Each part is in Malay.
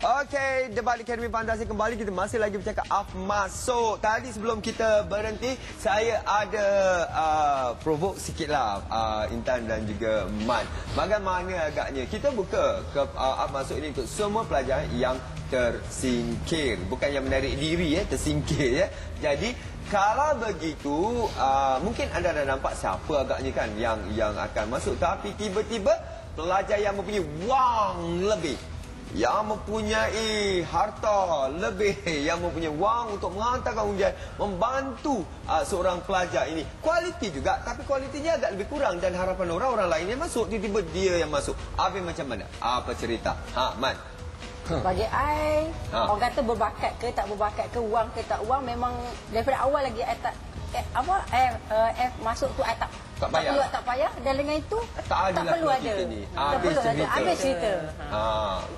Okey, debat Akademi Fantasi kembali. Kita masih lagi bercakap masuk. Tadi sebelum kita berhenti, saya ada provoke sikitlah Intan dan juga Man. Bagaimana agaknya kita buka ke masuk ini untuk semua pelajar yang tersingkir, bukan yang menarik diri tersingkir Jadi kalau begitu mungkin anda dah nampak siapa agaknya kan yang akan masuk, tapi tiba-tiba pelajar yang mempunyai wang lebih, yang mempunyai harta lebih, yang mempunyai wang untuk menghantarkan ujian, membantu seorang pelajar ini. Kualiti juga, tapi kualitinya agak lebih kurang dan harapan orang lain yang masuk, tiba-tiba dia yang masuk. Afif macam mana? Apa cerita? Man. Bagi I, orang kata berbakat ke tak berbakat ke, wang ke tak wang, memang daripada awal lagi I tak masuk tu I tak payah, dan dengan itu tak perlu ada. Habis cerita.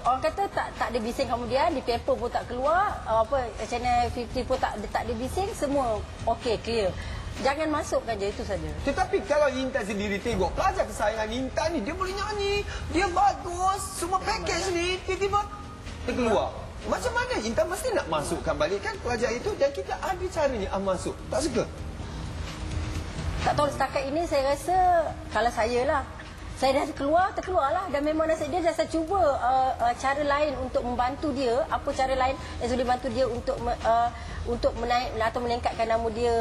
Orang kata tak ada bising, kemudian di paper pun tak keluar, channel 50 pun tak ada bising, semua okey, clear. Jangan masukkan je, itu saja. Tetapi kalau Intan sendiri tengok pelajar kesayangan Intan ni, dia boleh nyanyi, dia bagus, semua package ni tiba-tiba terkeluar. Macam mana Intan mesti nak masukkan balik kan pelajar itu, dan kita ada caranya masuk. Tak suka? Tak tahu, setakat ini saya rasa, kalau saya lah, saya dah terkeluarlah, dan memang nasib dia dah saya cuba cara lain untuk membantu dia. Apa cara lain yang boleh bantu dia untuk menaik atau meningkatkan nama dia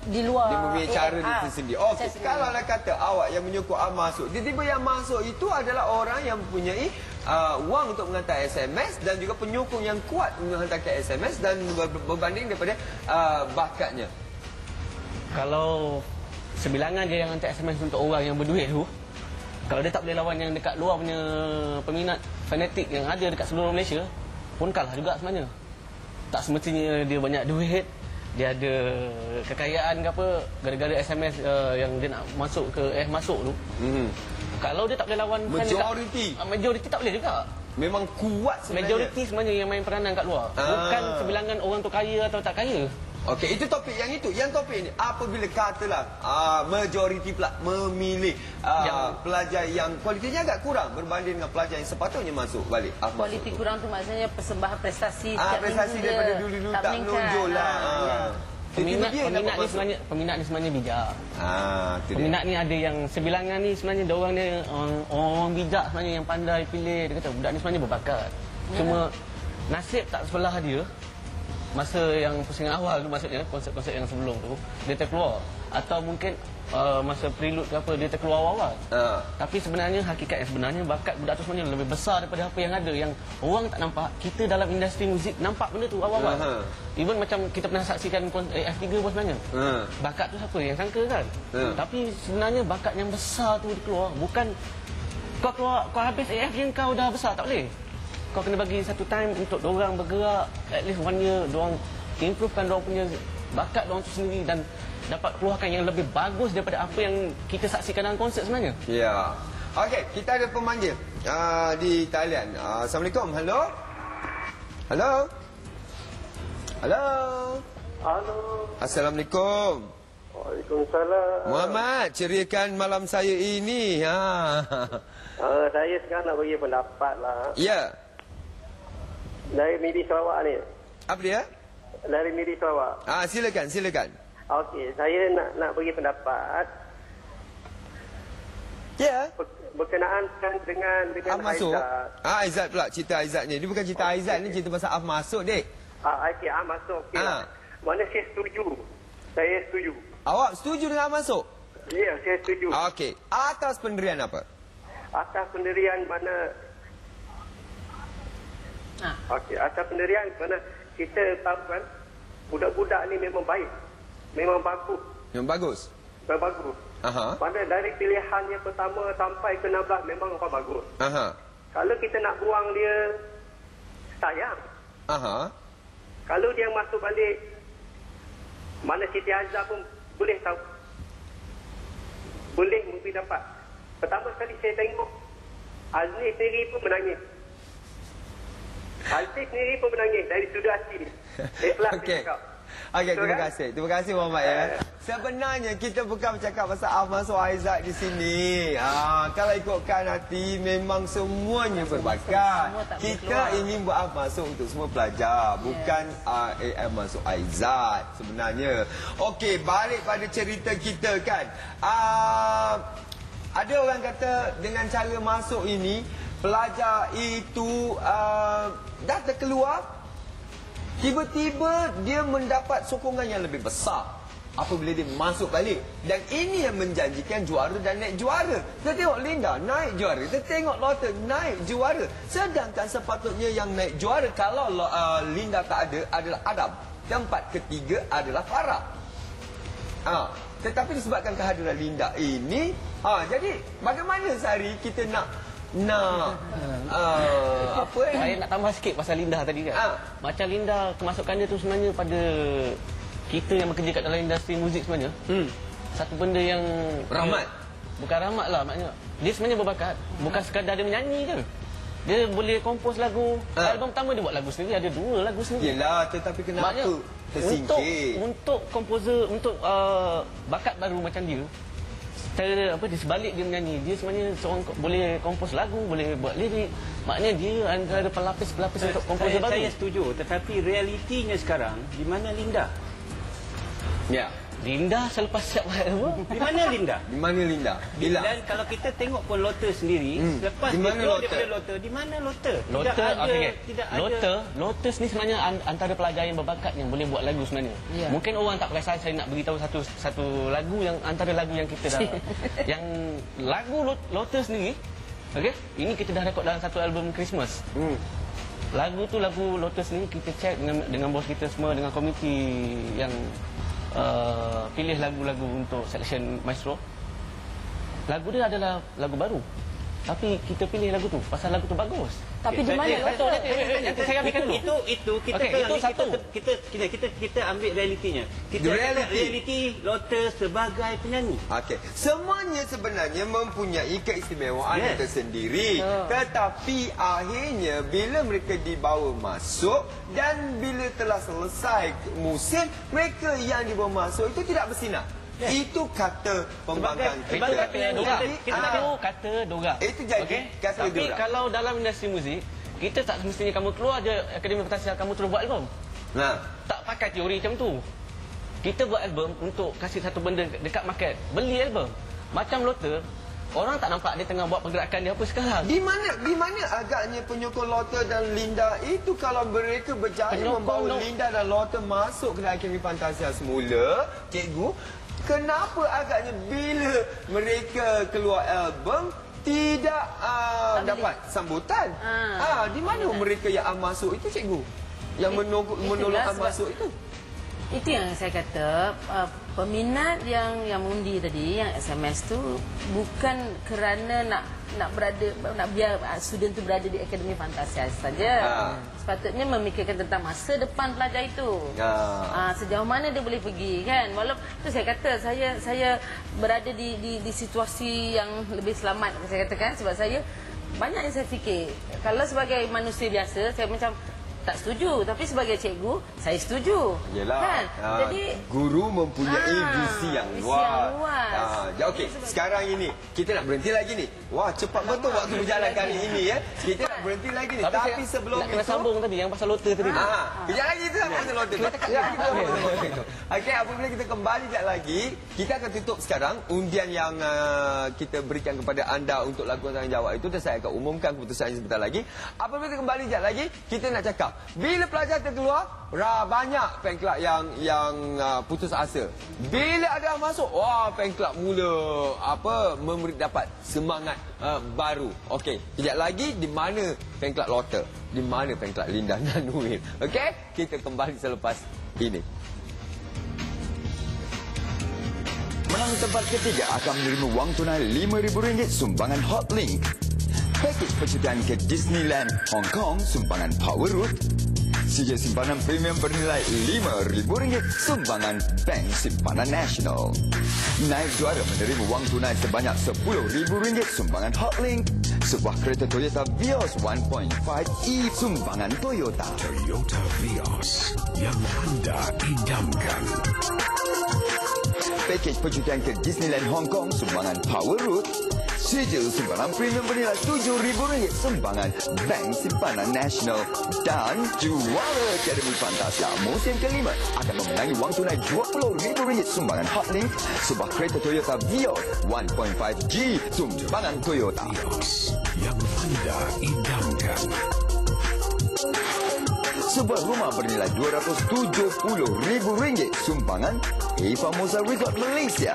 di luar. Dia mempunyai cara dia sendiri. Okey, kalau nak kata awak yang menyokong masuk, tiba-tiba yang masuk itu adalah orang yang mempunyai wang untuk menghantar SMS dan juga penyokong yang kuat menghantarkan SMS dan berbanding daripada bakatnya. Kalau sebilangan je yang hantar SMS untuk orang yang berduit tu, kalau dia tak boleh lawan yang dekat luar punya peminat fanatik yang ada dekat seluruh Malaysia, pun kalah juga sebenarnya. Tak semestinya dia banyak duit, dia ada kekayaan ke apa, gara-gara SMS yang dia nak masuk ke masuk tu. Kalau dia tak boleh lawan majoriti tak boleh juga. Memang kuat sebenarnya. Majoriti sebenarnya yang main peranan kat luar. Bukan sebilangan orang tu kaya atau tak kaya. Okey, itu topik yang itu. Yang topik ini, apabila katalah majoriti pula memilih pelajar yang kualitinya agak kurang berbanding dengan pelajar yang sepatutnya masuk balik. Kualiti kurang tu maksudnya persembahan prestasi prestasi daripada dulu-dulu tak menonjol lah. Peminat ni sebenarnya bijak. Peminat ni ada yang sebilangan ni sebenarnya dia orang ni orang bijak sebenarnya, yang pandai pilih. Dia kata budak ni sebenarnya berbakat. Cuma nasib tak sebelah dia. Masa yang pusingan awal tu, maksudnya konsep-konsep yang sebelum tu dia terkeluar, atau mungkin masa prelude ke apa dia terkeluar awal. Tapi sebenarnya hakikat yang sebenarnya bakat budak tu sebenarnya lebih besar daripada apa yang ada, yang orang tak nampak. Kita dalam industri muzik nampak benda tu awal-awal. Even macam kita pernah saksikan F3 pun sebenarnya. Bakat tu siapa yang sangka kan? Tapi sebenarnya bakat yang besar tu keluar. Bukan kau habis AF je kau dah besar, tak boleh. Kau kena bagi satu time untuk diorang bergerak, at least 1 year, diorang improvekan diorang punya bakat diorang tu sendiri dan dapat keluarkan yang lebih bagus daripada apa yang kita saksikan dalam konsert sebenarnya. Ya. Okey, kita ada pemanggil di talian. Assalamualaikum. Hello. Hello. Hello. Halo. Assalamualaikum. Waalaikumsalam. Muhammad, ceriakan malam saya ini. Saya sekarang nak bagi pendapat lah. Ya. Dari Midi Sarawak ni. Apa dia? Dari Midi Sarawak. Silakan. Okey, saya nak bagi pendapat. Ya. Berkenaan dengan masuk. Aizat. Aizat pula, cerita Aizat ni. Dia bukan cerita Aizat ni, cerita pasal masuk, dek. Okey, masuk. Okay. Mana saya setuju. Saya setuju. Awak setuju dengan masuk? Ya, saya setuju. Okey. Atas pendirian apa? Atas pendirian mana? Okey, atas pendirian mana kita tahu kan, budak-budak ni memang baik. Memang bagus. Memang bagus? Memang bagus. Mana dari pilihan yang pertama sampai ke 16 memang orang bagus. Kalau kita nak buang dia, sayang. Kalau dia masuk balik, mana Siti Azhar pun boleh tahu. Boleh mungkin dapat. Pertama sekali saya tengok, Aziz sendiri pun menangis. Aziz sendiri pun menangis dari sudut hati. Ikhlas dia cakap. Okey, terima kasih. Terima kasih Muhammad ya. sebenarnya kita bukan bercakap pasal Ahmad Aizat di sini. Kalau ikutkan hati, memang semuanya berbakat. Kita ingin buat Ahmad untuk semua pelajar, bukan Ahmad Aizat sebenarnya. Okey, balik pada cerita kita kan. Ada orang kata dengan cara masuk ini, pelajar itu dah terkeluar, tiba-tiba dia mendapat sokongan yang lebih besar apabila dia masuk balik. Dan ini yang menjanjikan juara dan naik juara. Kita tengok Linda naik juara, kita tengok Lotte naik juara. Sedangkan sepatutnya yang naik juara kalau Linda tak ada adalah Adam. Tempat ketiga adalah Farah. Tetapi disebabkan kehadiran Linda ini, jadi bagaimana Sari kita nak Saya nak tambah sikit pasal Linda tadi kan. Macam Linda, kemasukan dia tu sebenarnya pada kita yang bekerja kat dalam industri muzik sebenarnya. Satu benda yang rahmat. Bukan rahmat lah maknanya. Dia sebenarnya berbakat. Bukan sekadar dia menyanyi kan. Dia boleh kompos lagu. Album pertama dia buat lagu sendiri, ada 2 lagu sendiri. Yelah, tetapi kenapa tersingkir? Untuk komposer, untuk bakat baru macam dia, di sebalik dia menyanyi, dia sebenarnya seorang boleh kompos lagu, boleh buat lirik. Maknanya dia antara pelapis-pelapis untuk komposer baru. Saya setuju, tetapi realitinya sekarang di mana Linda? Ya, Linda selepas siap album. Di mana Linda? Di mana Linda? Bila? Dan kalau kita tengok pun Lotte sendiri, lepas dia keluar daripada Lotte, di mana Lotte? Tidak ada. Lotte ni sebenarnya antara pelajar yang berbakat yang boleh buat lagu sebenarnya. Yeah. Mungkin orang tak perasan saya nak beritahu satu lagu yang antara lagu yang kita dah yang lagu Lotte sendiri. Okey, ini kita dah rekod dalam satu album Christmas. Lagu tu lagu Lotte sendiri kita check dengan bos kita semua, dengan komiti yang pilih lagu-lagu untuk selection Maestro. Lagu dia adalah lagu baru, tapi kita pilih lagu tu pasal lagu tu bagus. Tapi di mana Lotte? Saya ambilkan dulu. Itu kita ambil realitinya. Kita realiti Lotte sebagai penyanyi. Okey, semuanya sebenarnya mempunyai keistimewaan tersendiri. Tetapi akhirnya bila mereka dibawa masuk dan bila telah selesai musim, mereka yang dibawa masuk itu tidak bersinar. Itu kata pembangkang kita. Kata Dora. Itu jadi kata Dora. Tapi kalau dalam industri muzik, kita tak semestinya kamu keluar je Akademi Fantasi kamu terus buat album. Tak pakai teori macam tu. Kita buat album untuk kasih satu benda dekat market. Beli album. Macam Lotte, orang tak nampak dia tengah buat pergerakan dia apa sekarang. Di mana agaknya penyokong Lotte dan Linda itu kalau mereka berjaya membawa Linda dan Lotte masuk ke Akademi Fantasi semula, cikgu, kenapa agaknya bila mereka keluar album tidak dapat sambutan? Di mana mereka yang masuk itu, cikgu? Yang menolong masuk itu? Itu yang saya kata, peminat yang mengundi tadi, yang SMS tu bukan kerana nak biar student tu berada di Akademi Fantasi saja. Sepatutnya memikirkan tentang masa depan pelajar itu. Sejauh mana dia boleh pergi kan. Walaupun tu saya kata saya berada di situasi yang lebih selamat, saya katakan, sebab saya banyak yang saya fikir. Kalau sebagai manusia biasa saya macam tak setuju, tapi sebagai cikgu saya setuju. Yalah. Kan? Jadi guru mempunyai visi yang luas. Okey, sekarang ini kita nak berhenti lagi ni. Wah, cepat betul waktu berjalan kali ini ya. Kita nak berhenti lagi ni. Tapi sebelum itu nak sambung tadi yang pasal Lotte tadi. Kejap lagi tu pasal Lotte. Okey, apabila kita kembali sekejap lagi, kita akan tutup sekarang undian yang kita berikan kepada anda untuk lagu tanggungjawab itu, dan saya akan umumkan keputusannya sebentar lagi. Apabila kita kembali sekejap lagi, kita nak cakap bila pelajar terkeluar, banyak fan club yang putus asa. Bila ada yang masuk, fan club mula dapat semangat baru. Okey, kejap lagi di mana fan club Lotte, di mana fan club Linda dan Nuil. Okey, kita kembali selepas ini. Menang tempat ketiga akan menerima wang tunai RM5,000 sumbangan Hotlink. Pakej percutian ke Disneyland Hong Kong sumbangan Powerroot. CJ simpanan premium bernilai RM5,000 sumbangan Bank Simpanan Nasional. Naik juara menerima wang tunai sebanyak RM10,000 sumbangan Hotlink. Sebuah kereta Toyota Vios 1.5e sumbangan Toyota. Toyota Vios yang anda idamkan. pakej percutian ke Disneyland Hong Kong sumbangan Power Root. Sijil simpanan premium bernilai RM7,000 sumbangan Bank Simpanan Nasional. Dan juara Akademi Fantasia musim kelima akan memenangi wang tunai RM20,000 sumbangan Hotlink, sebuah kereta Toyota Vios 1.5G sumbangan Toyota. Yang anda idamkan. Sebuah rumah bernilai RM270,000 sumbangan Famosa Resort Malaysia.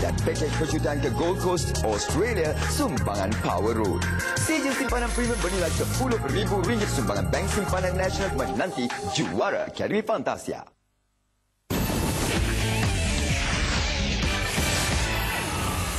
Dan pakej percutian ke Gold Coast, Australia, sumbangan Power Road. Sijil simpanan premium bernilai RM10,000 sumbangan Bank Simpanan Nasional menanti juara Akademi Fantasia.